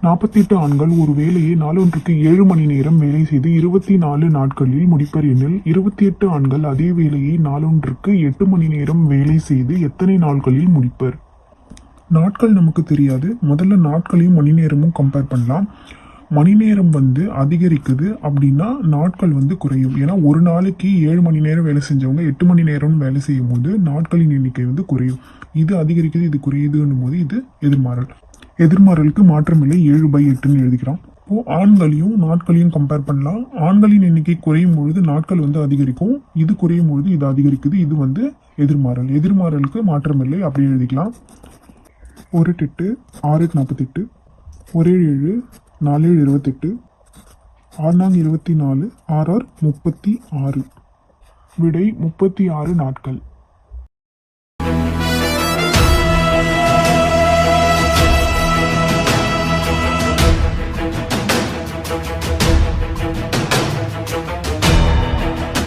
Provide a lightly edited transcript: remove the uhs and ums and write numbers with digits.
48 ஆண்கள் ஒரு வேலையை நாளொன்றுக்கு 7 மணி நேரம் வேலை செய்து 24 நாட்களில் முடிப்பர் எனில் 28 ஆண்கள் அதே வேலையை நாளொன்றுக்கு 8 மணி நேரம் வேலை செய்து எத்தனை நாட்களில் முடிப்பர்? நாட்கள் நமக்கு தெரியாது. முதல்ல நாட்களையும் மணி நேரமும் கம்பேர் பண்ணலாம். மணி நேரம் அதிகரிக்குது அப்படின்னா நாட்கள் குறையும். ஏன்னா ஒரு நாளைக்கு 7 மணி நேரம் வேலை செஞ்சவங்க 8 மணி நேரம் வேலை செய்யும் போது நாட்களின் எண்ணிக்கை குறையும். இது அதிகரிக்குது, இது குறையுதுன்னும் போது இது எதிர்மாறல். எதிர்மாறலுக்கு மாற்றமில்லை, 7/8ன்னு எழுதிக்கிறோம். இப்போ ஆண்களையும் நாட்களையும் கம்பேர் பண்ணலாம். ஆண்களின் எண்ணிக்கை குறையும் பொழுது நாட்கள் அதிகரிக்கும், இது குறையும் பொழுது இது அதிகரிக்குது. இது எதிர்மாறல். எதிர்மாறலுக்கு மாற்றமில்லை, அப்படி எழுதிக்கலாம். 1/8 6/48 1/7 4/7 28 6/4 24 6/6 36. விடை 36 நாட்கள்.